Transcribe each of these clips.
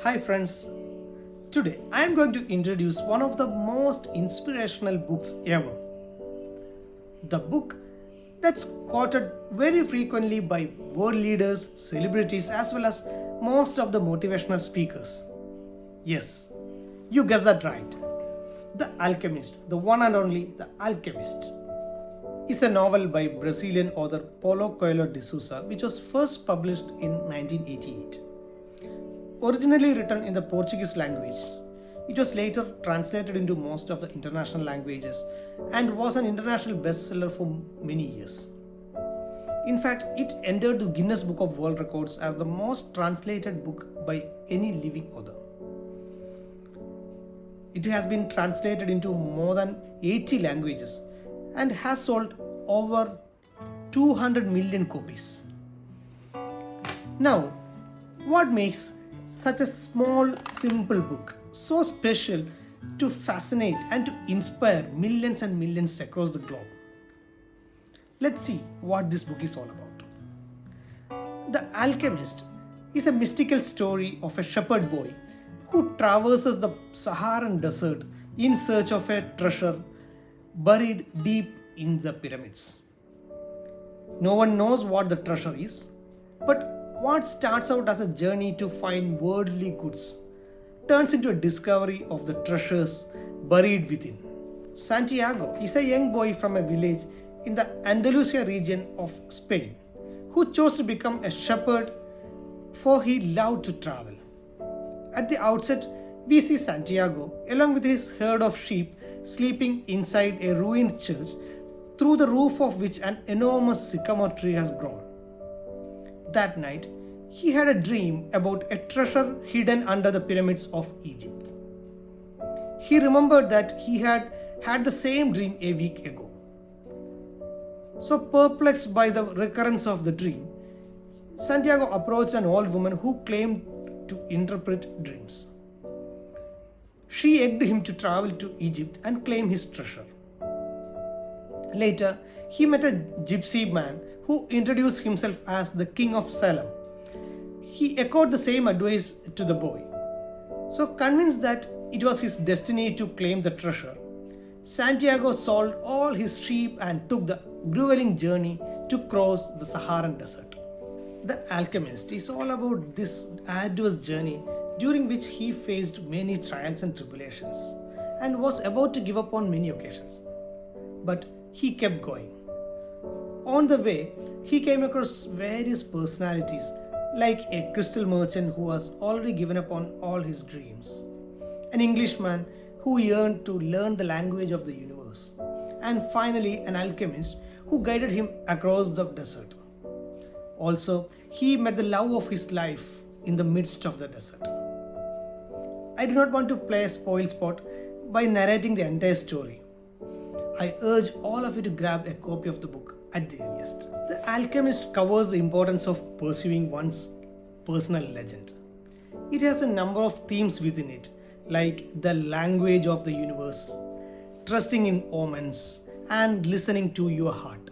Hi friends, today I am going to introduce one of the most inspirational books ever. The book that's quoted very frequently by world leaders, celebrities, as well as most of the motivational speakers. Yes, you guessed that right. The Alchemist, the one and only The Alchemist, is a novel by Brazilian author Paulo Coelho de Souza, which was first published in 1988. Originally written in the Portuguese language, it was later translated into most of the international languages and was an international bestseller for many years. In fact, it entered the Guinness Book of World Records as the most translated book by any living author. It has been translated into more than 80 languages and has sold over 200 million copies. Now, what makes such a small, simple book so special to fascinate and to inspire millions and millions across the globe? Let's see what this book is all about. The Alchemist is a mystical story of a shepherd boy who traverses the Saharan desert in search of a treasure buried deep in the pyramids. No one knows what the treasure is, but what starts out as a journey to find worldly goods turns into a discovery of the treasures buried within. Santiago is a young boy from a village in the Andalusia region of Spain who chose to become a shepherd for he loved to travel. At the outset, we see Santiago along with his herd of sheep sleeping inside a ruined church through the roof of which an enormous sycamore tree has grown. That night, he had a dream about a treasure hidden under the pyramids of Egypt. He remembered that he had had the same dream a week ago. So, perplexed by the recurrence of the dream, Santiago approached an old woman who claimed to interpret dreams. She egged him to travel to Egypt and claim his treasure. Later, he met a gypsy man who introduced himself as the King of Salem. He echoed the same advice to the boy. So, convinced that it was his destiny to claim the treasure, Santiago sold all his sheep and took the grueling journey to cross the Saharan desert. The Alchemist is all about this arduous journey during which he faced many trials and tribulations and was about to give up on many occasions. But he kept going. On the way, he came across various personalities like a crystal merchant who has already given up on all his dreams, an Englishman who yearned to learn the language of the universe, and finally an alchemist who guided him across the desert. Also, he met the love of his life in the midst of the desert. I do not want to play a spoil sport by narrating the entire story. I urge all of you to grab a copy of the book at the earliest. The Alchemist covers the importance of pursuing one's personal legend. It has a number of themes within it, like the language of the universe, trusting in omens, and listening to your heart.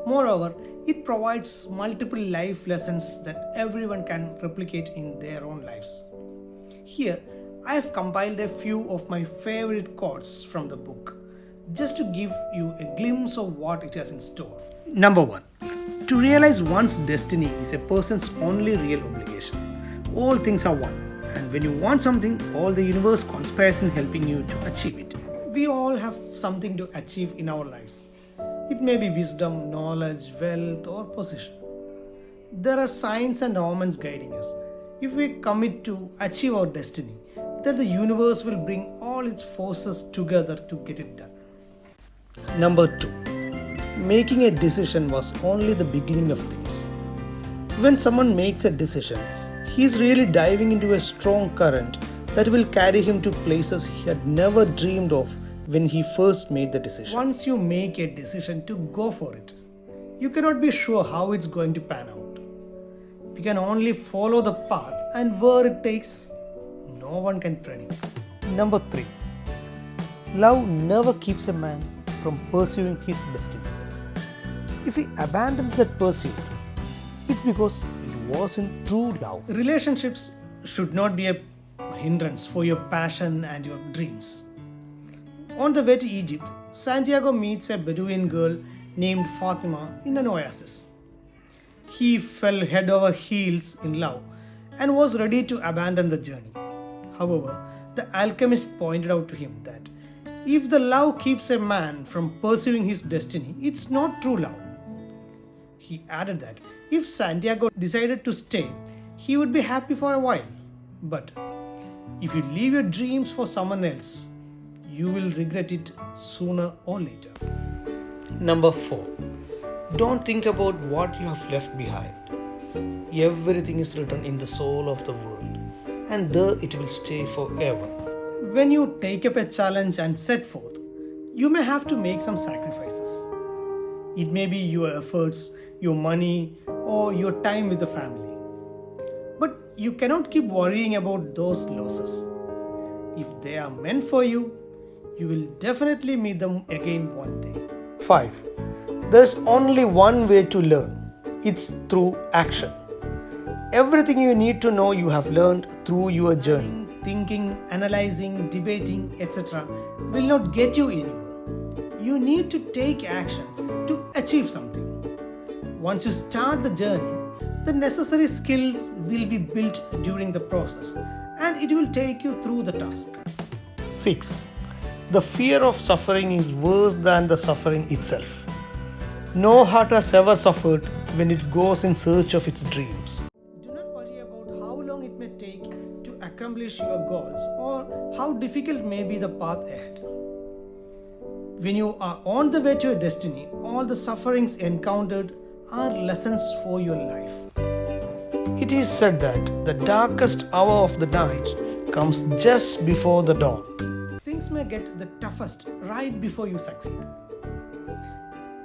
Moreover, it provides multiple life lessons that everyone can replicate in their own lives. Here, I have compiled a few of my favorite quotes from the book, just to give you a glimpse of what it has in store. Number 1. To realize one's destiny is a person's only real obligation. All things are one, and when you want something, all the universe conspires in helping you to achieve it. We all have something to achieve in our lives. It may be wisdom, knowledge, wealth, or position. There are signs and omens guiding us. If we commit to achieve our destiny, then the universe will bring all its forces together to get it done. Number 2. Making a decision was only the beginning of things. When someone makes a decision, he is really diving into a strong current that will carry him to places he had never dreamed of when he first made the decision. Once you make a decision to go for it, you cannot be sure how it's going to pan out. You can only follow the path, and where it takes, no one can predict. Number 3. Love never keeps a man from pursuing his destiny. If he abandons that pursuit, it's because it wasn't true love. Relationships should not be a hindrance for your passion and your dreams. On the way to Egypt, Santiago meets a Bedouin girl named Fatima in an oasis. He fell head over heels in love and was ready to abandon the journey. However, the alchemist pointed out to him that if the love keeps a man from pursuing his destiny, it's not true love. He added that if Santiago decided to stay, he would be happy for a while. But if you leave your dreams for someone else, you will regret it sooner or later. Number 4. Don't think about what you have left behind. Everything is written in the soul of the world, and there it will stay forever. When you take up a challenge and set forth, you may have to make some sacrifices. It may be your efforts, your money, or your time with the family. But you cannot keep worrying about those losses. If they are meant for you, you will definitely meet them again one day. 5. There's only one way to learn. It's through action. Everything you need to know you have learned through your journey. Thinking, analyzing, debating, etc. will not get you anywhere. You need to take action to achieve something. Once you start the journey, the necessary skills will be built during the process and it will take you through the task. 6. The fear of suffering is worse than the suffering itself. No heart has ever suffered when it goes in search of its dreams. Do not worry about how long it may take to accomplish your goals or how difficult may be the path ahead. When you are on the way to your destiny, all the sufferings encountered are lessons for your life. It is said that the darkest hour of the night comes just before the dawn. Things may get the toughest right before you succeed.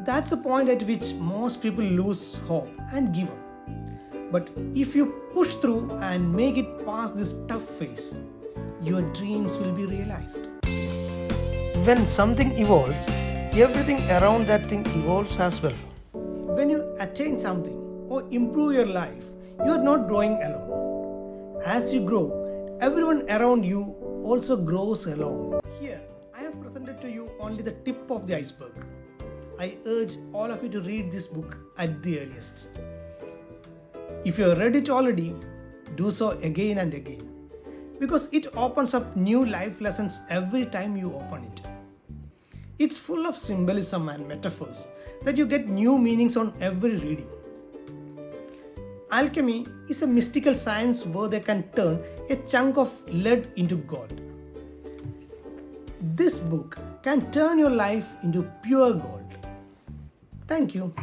That's the point at which most people lose hope and give up. But if you push through and make it past this tough phase, your dreams will be realized. When something evolves, everything around that thing evolves as well. When you attain something or improve your life, you are not growing alone. As you grow, everyone around you also grows along. Here, I have presented to you only the tip of the iceberg. I urge all of you to read this book at the earliest. If you have read it already, do so again and again, because it opens up new life lessons every time you open it. It's full of symbolism and metaphors that you get new meanings on every reading. Alchemy is a mystical science where they can turn a chunk of lead into gold. This book can turn your life into pure gold. Thank you.